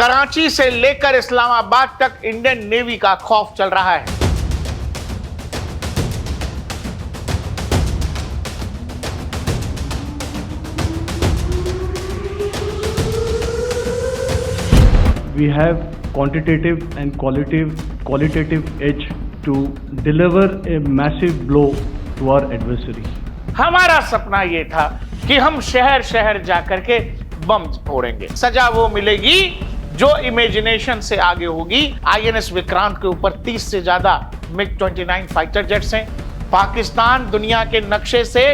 कराची से लेकर इस्लामाबाद तक इंडियन नेवी का खौफ चल रहा है। We have quantitative and qualitative edge to deliver a massive blow to our adversary. हमारा सपना ये था कि हम शहर शहर जाकर के बम फोड़ेंगे। सजा वो मिलेगी जो इमेजिनेशन से आगे होगी। आईएनएस विक्रांत के ऊपर 30 से ज्यादा MiG-29 फाइटर जेट्स हैं। पाकिस्तान दुनिया के नक्शे से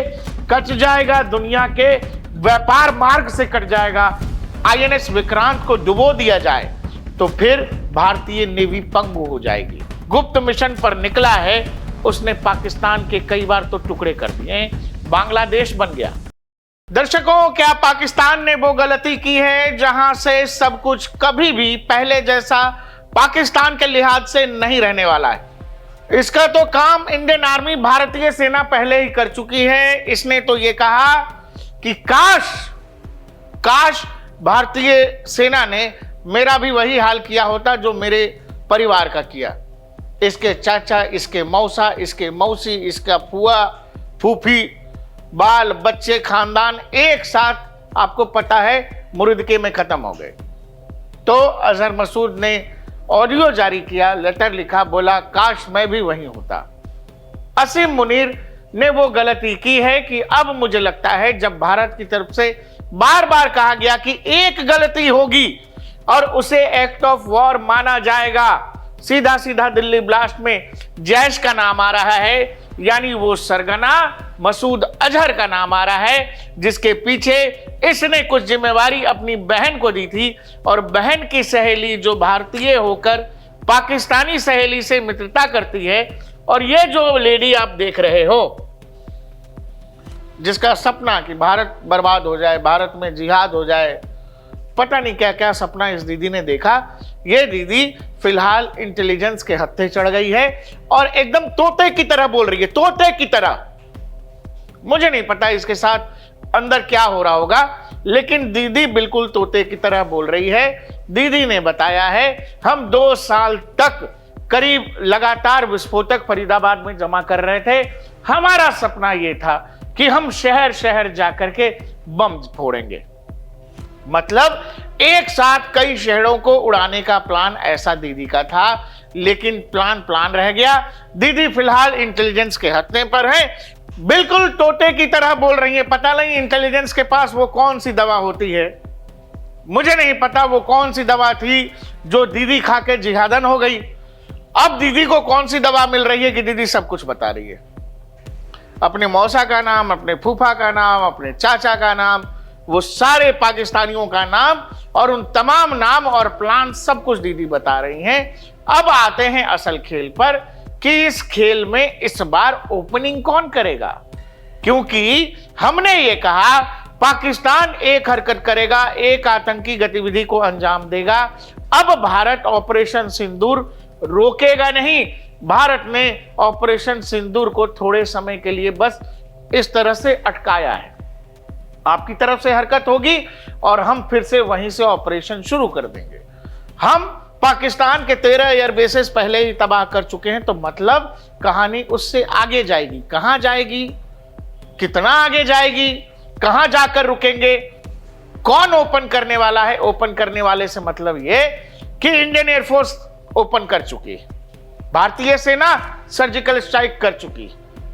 कट जाएगा, दुनिया के व्यापार मार्ग से कट जाएगा। आईएनएस विक्रांत को डुबो दिया जाए तो फिर भारतीय नेवी पंगु हो जाएगी। गुप्त मिशन पर निकला है, उसने पाकिस्तान के कई बार तो टुकड़े कर दिए, बांग्लादेश बन गया। दर्शकों, क्या पाकिस्तान ने वो गलती की है जहां से सब कुछ कभी भी पहले जैसा पाकिस्तान के लिहाज से नहीं रहने वाला है? इसका तो काम इंडियन आर्मी, भारतीय सेना पहले ही कर चुकी है। इसने तो ये कहा कि काश भारतीय सेना ने मेरा भी वही हाल किया होता जो मेरे परिवार का किया। इसके चाचा, इसके मौसा, इसके मौसी, इसका फुआ, फूफी, बाल बच्चे, खानदान एक साथ आपको पता है मुर्दके में खत्म हो गए। तो अजहर मसूद ने ऑडियो जारी किया, लेटर लिखा, बोला काश मैं भी वहीं होता। असीम मुनीर ने वो गलती की है कि अब मुझे लगता है जब भारत की तरफ से बार बार कहा गया कि एक गलती होगी और उसे एक्ट ऑफ वॉर माना जाएगा, सीधा सीधा दिल्ली ब्लास्ट में जैश का नाम आ रहा है, यानी वो सरगना मसूद अजहर का नाम आ रहा है जिसके पीछे इसने कुछ जिम्मेवारी अपनी बहन को दी थी। और बहन की सहेली जो भारतीय होकर पाकिस्तानी सहेली से मित्रता करती है, और ये जो लेडी आप देख रहे हो जिसका सपना कि भारत बर्बाद हो जाए, भारत में जिहाद हो जाए, पता नहीं क्या क्या सपना इस दीदी ने देखा। ये दीदी फिलहाल इंटेलिजेंस के हत्थे चढ़ गई है और एकदम तोते की तरह बोल रही है, तोते की तरह। मुझे नहीं पता इसके साथ अंदर क्या हो रहा होगा, लेकिन दीदी बिल्कुल तोते की तरह बोल रही है। दीदी ने बताया है हम 2 साल तक करीब लगातार विस्फोटक फरीदाबाद में जमा कर रहे थे। हमारा सपना यह था कि हम शहर शहर जाकर के बम फोड़ेंगे। मतलब एक साथ कई शहरों को उड़ाने का प्लान ऐसा दीदी का था, लेकिन प्लान रह गया। दीदी फिलहाल इंटेलिजेंस के हत्थे पर है, बिल्कुल तोते की तरह बोल रही है। पता नहीं इंटेलिजेंस के पास वो कौन सी दवा होती है, मुझे नहीं पता वो कौन सी दवा थी जो दीदी खा के जिहादन हो गई। अब दीदी को कौन सी दवा मिल रही है कि दीदी सब कुछ बता रही है, अपने मौसा का नाम, अपने फूफा का नाम, अपने चाचा का नाम, वो सारे पाकिस्तानियों का नाम और उन तमाम नाम और प्लान सब कुछ दीदी बता रही हैं। अब आते हैं असल खेल पर कि इस खेल में इस बार ओपनिंग कौन करेगा, क्योंकि हमने ये कहा पाकिस्तान एक हरकत करेगा, एक आतंकी गतिविधि को अंजाम देगा। अब भारत ऑपरेशन सिंदूर रोकेगा नहीं। भारत ने ऑपरेशन सिंदूर को थोड़े समय के लिए बस इस तरह से अटकाया है। आपकी तरफ से हरकत होगी और हम फिर से वहीं से ऑपरेशन शुरू कर देंगे। हम पाकिस्तान के 13 एयर बेसेस पहले ही तबाह कर चुके हैं, तो मतलब कहानी उससे आगे जाएगी। कहां जाएगी, कितना आगे जाएगी, कहां जाकर रुकेंगे, कौन ओपन करने वाला है? ओपन करने वाले से मतलब यह कि इंडियन एयरफोर्स ओपन कर चुकी है, भारतीय सेना सर्जिकल स्ट्राइक कर चुकी।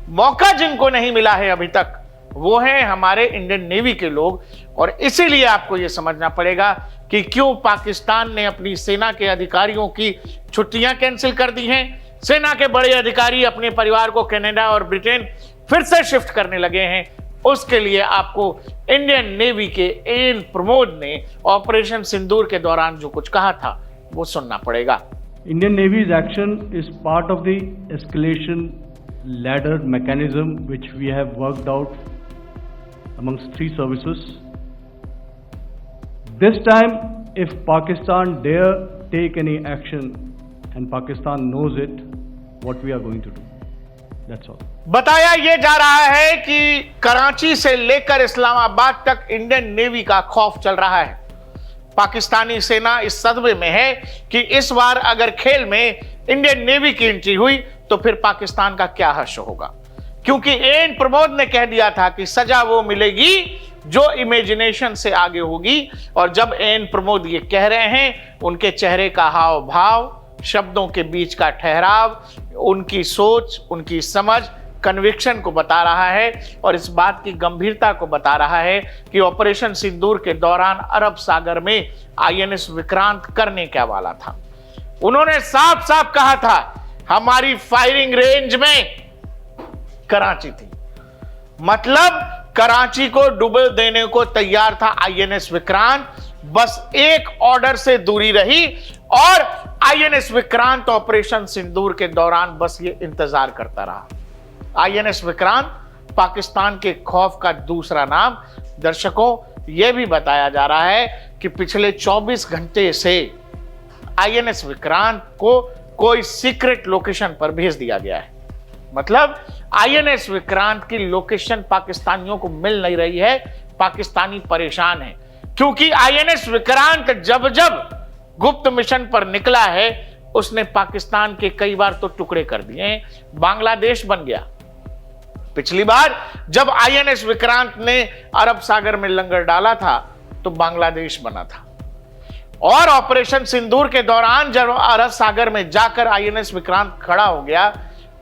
मौका जिनको नहीं मिला है अभी तक वो हैं हमारे इंडियन नेवी के लोग। और इसीलिए आपको यह समझना पड़ेगा कि क्यों पाकिस्तान ने अपनी सेना के अधिकारियों की छुट्टियां कैंसिल कर दी हैं। सेना के बड़े अधिकारी अपने परिवार को कनाडा और ब्रिटेन फिर से शिफ्ट करने लगे हैं। उसके लिए आपको इंडियन नेवी के एएन प्रमोद ने ऑपरेशन सिंदूर के दौरान जो कुछ कहा था वो सुनना पड़ेगा। Indian Navy's action is part of the escalation ladder mechanism which we have worked out amongst 3 services. This time, if Pakistan dare take any action, and Pakistan knows it, what we are going to do. That's all. बताया यह जा रहा है कि कराची से लेकर इस्लामाबाद तक Indian navy का खौफ चल रहा है। पाकिस्तानी सेना इस सदमे में है कि इस बार अगर खेल में इंडियन नेवी की एंट्री हुई तो फिर पाकिस्तान का क्या हश्र होगा, क्योंकि एएन प्रमोद ने कह दिया था कि सजा वो मिलेगी जो इमेजिनेशन से आगे होगी। और जब एएन प्रमोद ये कह रहे हैं, उनके चेहरे का हाव भाव, शब्दों के बीच का ठहराव, उनकी सोच, उनकी समझ कन्विक्शन को बता रहा है और इस बात की गंभीरता को बता रहा है कि ऑपरेशन सिंदूर के दौरान अरब सागर में आईएनएस विक्रांत करने क्या वाला था। उन्होंने साफ साफ कहा था हमारी फायरिंग रेंज में कराची थी, मतलब कराची को डुबो देने को तैयार था आईएनएस विक्रांत, बस एक ऑर्डर से दूरी रही और आईएनएस विक्रांत ऑपरेशन सिंदूर के दौरान बस ये इंतजार करता रहा। आईएनएस विक्रांत पाकिस्तान के खौफ का दूसरा नाम। दर्शकों, यह भी बताया जा रहा है कि पिछले 24 घंटे से आईएनएस विक्रांत को कोई सीक्रेट लोकेशन पर भेज दिया गया है। मतलब आईएनएस विक्रांत की लोकेशन पाकिस्तानियों को मिल नहीं रही है, पाकिस्तानी परेशान है, क्योंकि आईएनएस विक्रांत जब जब गुप्त मिशन पर निकला है उसने पाकिस्तान के कई बार तो टुकड़े कर दिए, बांग्लादेश बन गया। पिछली बार जब आईएनएस विक्रांत ने अरब सागर में लंगर डाला था तो बांग्लादेश बना था, और ऑपरेशन सिंदूर के दौरान जब अरब सागर में जाकर आईएनएस विक्रांत खड़ा हो गया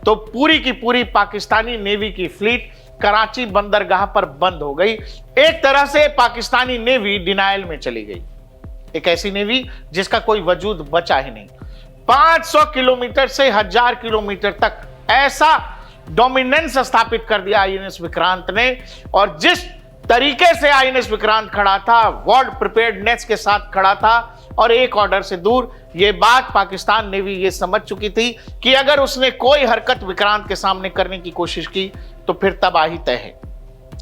तो पूरी की पूरी पाकिस्तानी नेवी की फ्लीट कराची बंदरगाह पर बंद हो गई। एक तरह से पाकिस्तानी नेवी डिनायल में चली गई, एक ऐसी नेवी जिसका कोई वजूद बचा ही नहीं। 500 किलोमीटर से 1000 किलोमीटर तक ऐसा डोमिनेंस स्थापित कर दिया आईएनएस विक्रांत ने, और जिस तरीके से आईएनएस विक्रांत खड़ा था, वर्ल्ड प्रिपेयर्डनेस के साथ खड़ा था और एक ऑर्डर से दूर, ये बात पाकिस्तान नेवी ये समझ चुकी थी कि अगर उसने कोई हरकत विक्रांत के सामने करने की कोशिश की तो फिर तबाही तय है।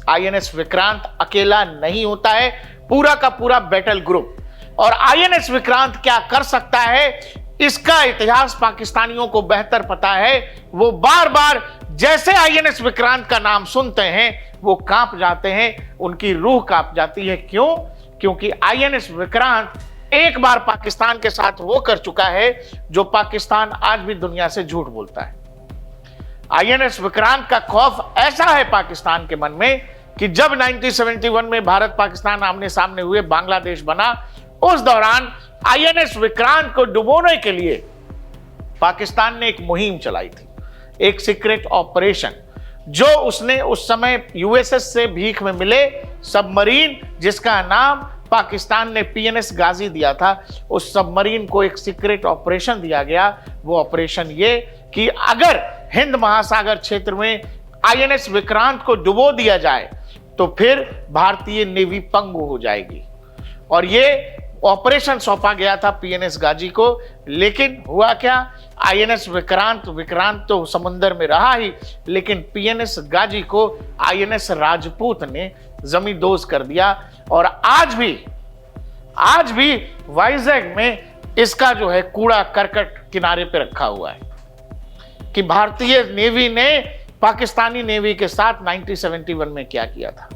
आईएनएस विक्रांत अकेला नहीं होता है, पूरा का पूरा बैटल ग्रुप, और आईएनएस विक्रांत क्या कर सकता है इसका इतिहास पाकिस्तानियों को बेहतर पता है। वो बार बार जैसे आईएनएस विक्रांत का नाम सुनते हैं वो कांप जाते हैं, उनकी रूह कांप जाती है। क्यों? क्योंकि आईएनएस विक्रांत एक बार पाकिस्तान के साथ वो कर चुका है जो पाकिस्तान आज भी दुनिया से झूठ बोलता है। आईएनएस विक्रांत का खौफ ऐसा है पाकिस्तान के मन में कि जब 1971 में भारत पाकिस्तान आमने सामने हुए, बांग्लादेश बना, उस दौरान आईएनएस विक्रांत को डुबोने के लिए पाकिस्तान ने एक मुहिम चलाई थी, एक सीक्रेट ऑपरेशन, जो उसने उस समय यूएसएस से भीख में मिले सबमरीन, जिसका नाम पाकिस्तान ने पीएनएस गाजी दिया था, उस सबमरीन को एक सीक्रेट ऑपरेशन दिया गया। वो ऑपरेशन ये कि अगर हिंद महासागर क्षेत्र में आईएनएस विक्रांत को डुबो दिया जाए तो फिर भारतीय नेवी पंगु हो जाएगी, और ये ऑपरेशन सौंपा गया था पीएनएस गाजी को। लेकिन हुआ क्या, आईएनएस विक्रांत तो समुद्र में रहा ही, लेकिन पीएनएस गाजी को आईएनएस राजपूत ने जमींदोज कर दिया, और आज भी वाइजैग में इसका जो है कूड़ा करकट किनारे पे रखा हुआ है कि भारतीय नेवी ने पाकिस्तानी नेवी के साथ 1971 में क्या किया था।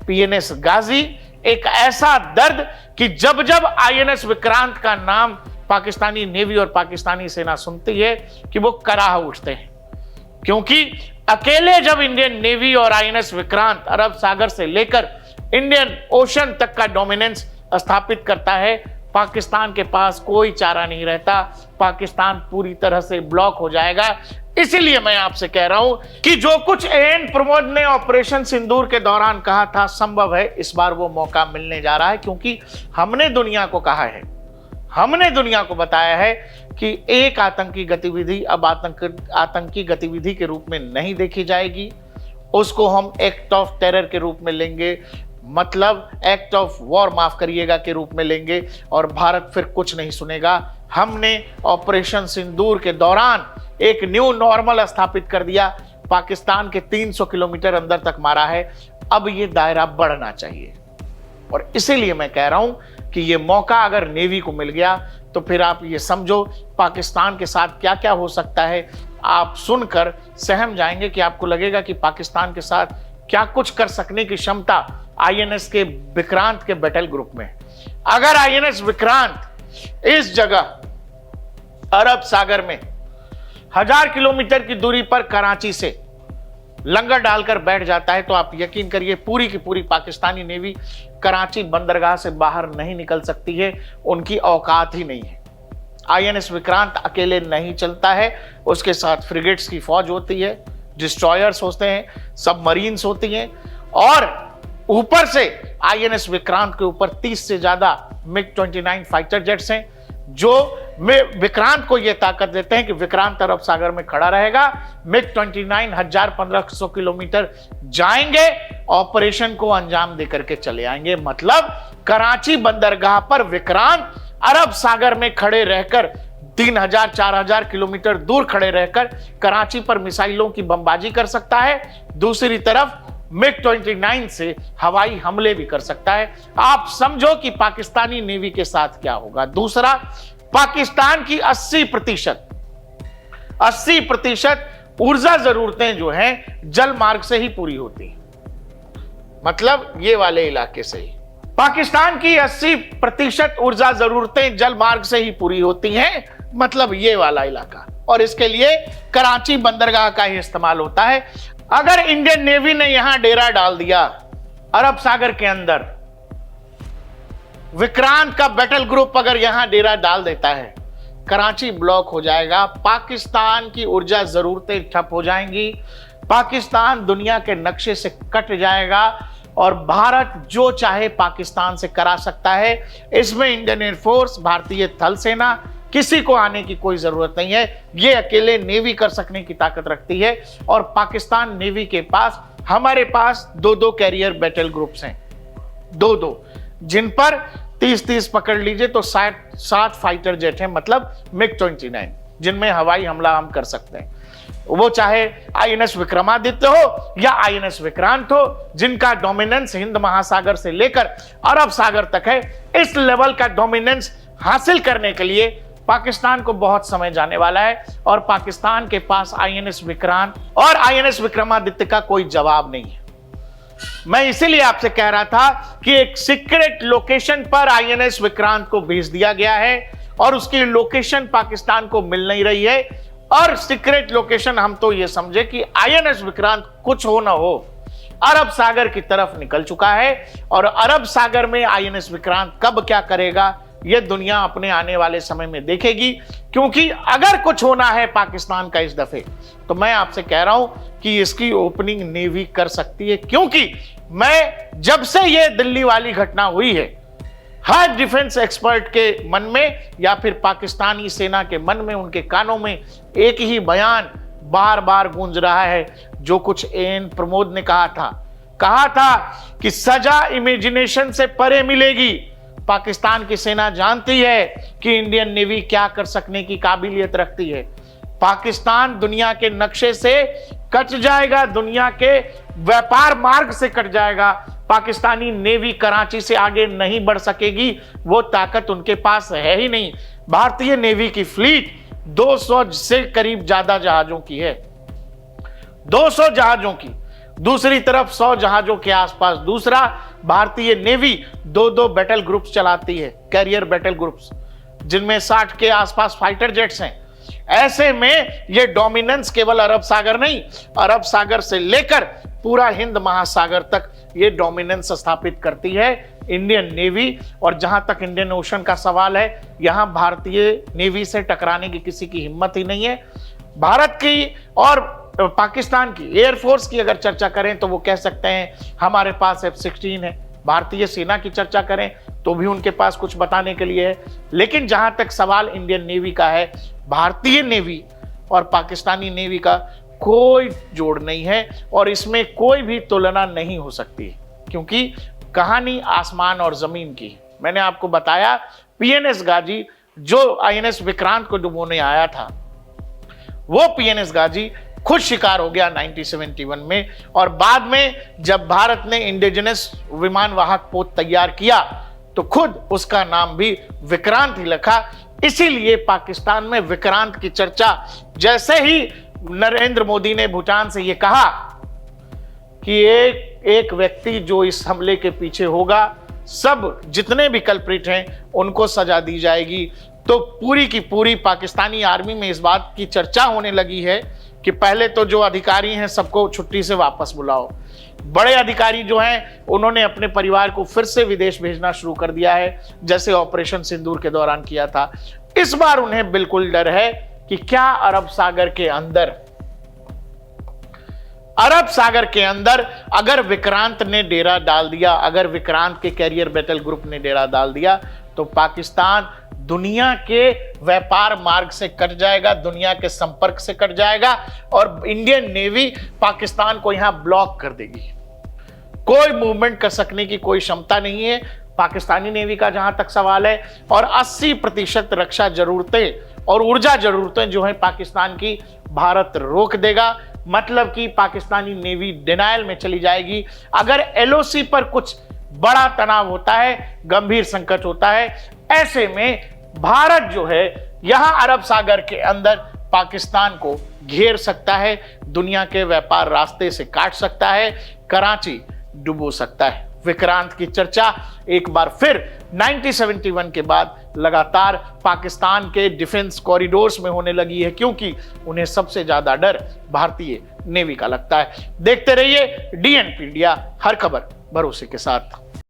पीएनएस गाजी एक ऐसा दर्द कि जब जब आईएनएस विक्रांत का नाम पाकिस्तानी नेवी और पाकिस्तानी सेना सुनती है कि वो कराह उठते हैं, क्योंकि अकेले जब इंडियन नेवी और आईएनएस विक्रांत अरब सागर से लेकर इंडियन ओशन तक का डोमिनेंस स्थापित करता है, पाकिस्तान के पास कोई चारा नहीं रहता, पाकिस्तान पूरी तरह से ब्लॉक हो जाएगा। इसीलिए मैं आपसे कह रहा हूं कि जो कुछ एएन प्रमोद ने ऑपरेशन सिंदूर के दौरान कहा था, संभव है इस बार वो मौका मिलने जा रहा है, क्योंकि हमने दुनिया को कहा है, हमने दुनिया को बताया है कि एक आतंकी गतिविधि अब आतंकी गतिविधि के रूप में नहीं देखी जाएगी, उसको हम एक्ट ऑफ टेरर के रूप में लेंगे, मतलब एक्ट ऑफ वॉर, माफ करिएगा, के रूप में लेंगे, और भारत फिर कुछ नहीं सुनेगा। हमने ऑपरेशन सिंदूर के दौरान एक न्यू नॉर्मल स्थापित कर दिया, पाकिस्तान के 300 किलोमीटर अंदर तक मारा है, अब ये दायरा बढ़ना चाहिए। और इसीलिए मैं कह रहा हूं कि ये मौका अगर नेवी को मिल गया तो फिर आप ये समझो पाकिस्तान के साथ क्या क्या हो सकता है। आप सुनकर सहम जाएंगे कि आपको लगेगा कि पाकिस्तान के साथ क्या कुछ कर सकने की क्षमता आईएनएस के विक्रांत के बैटल ग्रुप में। अगर आईएनएस विक्रांत इस जगह अरब सागर में 1000 किलोमीटर की दूरी पर कराची से लंगर डालकर बैठ जाता है तो आप यकीन करिए पूरी की पूरी पाकिस्तानी नेवी कराची बंदरगाह से बाहर नहीं निकल सकती है, उनकी औकात ही नहीं है। आईएनएस विक्रांत अकेले नहीं चलता है, उसके साथ फ्रिगेट्स की फौज होती है, डिस्ट्रॉयर्स होते हैं, सबमरीन्स होती हैं और ऊपर से आईएनएस विक्रांत के ऊपर 30 से ज्यादा MiG-29 फाइटर जेट्स हैं जो विक्रांत को यह ताकत देते हैं कि विक्रांत अरब सागर में खड़ा रहेगा। MiG-29 1500 किलोमीटर जाएंगे, ऑपरेशन को अंजाम देकर के चले आएंगे। मतलब कराची बंदरगाह पर विक्रांत अरब सागर में खड़े रहकर 3000-4000 किलोमीटर दूर खड़े रहकर कराची पर मिसाइलों की बमबाजी कर सकता है, दूसरी तरफ MiG-29 से हवाई हमले भी कर सकता है। आप समझो कि पाकिस्तानी नेवी के साथ क्या होगा। दूसरा, पाकिस्तान की 80% ऊर्जा जरूरतें जो हैं जल मार्ग से ही पूरी होती हैं, मतलब ये वाले इलाके से ही पाकिस्तान की 80% ऊर्जा जरूरतें जल मार्ग से ही पूरी होती हैं, मतलब ये वाला इलाका, और इसके लिए कराची बंदरगाह का ही इस्तेमाल होता है। अगर इंडियन नेवी ने यहां डेरा डाल दिया अरब सागर के अंदर, विक्रांत का बैटल ग्रुप अगर यहां डेरा डाल देता है, कराची ब्लॉक हो जाएगा, पाकिस्तान की ऊर्जा जरूरतें ठप हो जाएंगी, पाकिस्तान दुनिया के नक्शे से कट जाएगा और भारत जो चाहे पाकिस्तान से करा सकता है। इसमें इंडियन एयरफोर्स, भारतीय थल सेना, किसी को आने की कोई जरूरत नहीं है। ये अकेले नेवी कर सकने की ताकत रखती है और पाकिस्तान नेवी के पास, हमारे पास 2-2 कैरियर बैटल ग्रुप्स हैं, 2-2, जिन पर 30-30 पकड़ लीजिए तो 7 फाइटर जेट हैं, मतलब MiG-29, जिनमें हवाई हमला हम कर सकते हैं। वो चाहे आईएनएस विक्रमादित्य हो या आईएनएस विक्रांत हो, जिनका डोमिनेंस हिंद महासागर से लेकर अरब सागर तक है। इस लेवल का डोमिनेंस हासिल करने के लिए पाकिस्तान को बहुत समय जाने वाला है और पाकिस्तान के पास आईएनएस विक्रांत और आईएनएस विक्रमादित्य का कोई जवाब नहीं है। मैं इसीलिए आपसे कह रहा था कि एक सीक्रेट लोकेशन पर आईएनएस विक्रांत को भेज दिया गया है और उसकी लोकेशन पाकिस्तान को मिल नहीं रही है। और सीक्रेट लोकेशन हम तो ये समझे कि आईएनएस विक्रांत कुछ हो ना हो अरब सागर की तरफ निकल चुका है और अरब सागर में आईएनएस विक्रांत कब क्या करेगा ये दुनिया अपने आने वाले समय में देखेगी। क्योंकि अगर कुछ होना है पाकिस्तान का इस दफे, तो मैं आपसे कह रहा हूं कि इसकी ओपनिंग नेवी कर सकती है। क्योंकि मैं जब से ये दिल्ली वाली घटना हुई है, हर डिफेंस एक्सपर्ट के मन में या फिर पाकिस्तानी सेना के मन में, उनके कानों में एक ही बयान बार बार गूंज रहा है, जो कुछ एएन प्रमोद ने कहा था कि सजा इमेजिनेशन से परे मिलेगी। पाकिस्तान की सेना जानती है कि इंडियन नेवी क्या कर सकने की काबिलियत रखती है। पाकिस्तान दुनिया के नक्शे से कट जाएगा, दुनिया के व्यापार मार्ग से कट जाएगा। पाकिस्तानी नेवी कराची से आगे नहीं बढ़ सकेगी, वो ताकत उनके पास है ही नहीं। भारतीय नेवी की फ्लीट 200 से करीब ज्यादा जहाजों की है, 200 जहाजों की, दूसरी तरफ 100 जहाजों के आसपास दूसरा भारतीय नेवी 2-2 बैटल ग्रुप्स चलाती है, कैरियर बैटल ग्रुप्स, जिनमें 60 के आसपास फाइटर जेट्स हैं। ऐसे में ये डोमिनेंस केवल अरब सागर नहीं, अरब सागर से लेकर पूरा हिंद महासागर तक ये डोमिनेंस स्थापित करती है इंडियन नेवी। और जहां तक इंडियन ओशन का सवाल है, यहां भारतीय नेवी से टकराने की किसी की हिम्मत ही नहीं है। भारत की और पाकिस्तान की एयरफोर्स की अगर चर्चा करें तो वो कह सकते हैं हमारे पास F-16 है। भारतीय सेना की चर्चा करें तो भी उनके पास कुछ बताने के लिए है। लेकिन जहां तक सवाल इंडियन नेवी का है, भारतीय नेवी और पाकिस्तानी नेवी का कोई जोड़ नहीं है और इसमें कोई भी तुलना नहीं हो सकती, क्योंकि कहानी आसमान और जमीन की। मैंने आपको बताया PNS गाजी जो आईएनएस विक्रांत को डुबोने आया था, वो PNS गाजी खुद शिकार हो गया 1971 में। और बाद में जब भारत ने इंडिजिनस विमान वाहक पोत तैयार किया तो खुद उसका नाम भी विक्रांत ही रखा। इसीलिए पाकिस्तान में विक्रांत की चर्चा, जैसे ही नरेंद्र मोदी ने भूटान से यह कहा कि एक व्यक्ति जो इस हमले के पीछे होगा सब जितने भी कल्प्रिट हैं उनको सजा दी जाएगी। तो पूरी की पूरी पाकिस्तानी आर्मी में इस बात की चर्चा होने लगी है कि पहले तो जो अधिकारी हैं सबको छुट्टी से वापस बुलाओ। बड़े अधिकारी जो हैं उन्होंने अपने परिवार को फिर से विदेश भेजना शुरू कर दिया है, जैसे ऑपरेशन सिंदूर के दौरान किया था। इस बार उन्हें बिल्कुल डर है कि क्या अरब सागर के अंदर अगर विक्रांत ने डेरा डाल दिया, अगर विक्रांत के कैरियर बैटल ग्रुप ने डेरा डाल दिया, तो पाकिस्तान दुनिया के व्यापार मार्ग से कट जाएगा, दुनिया के संपर्क से कट जाएगा और इंडियन नेवी पाकिस्तान को यहां ब्लॉक कर देगी। कोई मूवमेंट कर सकने की कोई क्षमता नहीं है पाकिस्तानी नेवी का जहां तक सवाल है। और 80% रक्षा जरूरतें और ऊर्जा जरूरतें जो है पाकिस्तान की, भारत रोक देगा। मतलब कि पाकिस्तानी नेवी डिनायल में चली जाएगी। अगर एलओसी पर कुछ बड़ा तनाव होता है, गंभीर संकट होता है, ऐसे में भारत जो है यहां अरब सागर के अंदर पाकिस्तान को घेर सकता है, दुनिया के व्यापार रास्ते से काट सकता है, कराची डुबो सकता है। विक्रांत की चर्चा एक बार फिर 1971 के बाद लगातार पाकिस्तान के डिफेंस कॉरिडोर्स में होने लगी है, क्योंकि उन्हें सबसे ज्यादा डर भारतीय नेवी का लगता है। देखते रहिए DNP इंडिया, हर खबर भरोसे के साथ।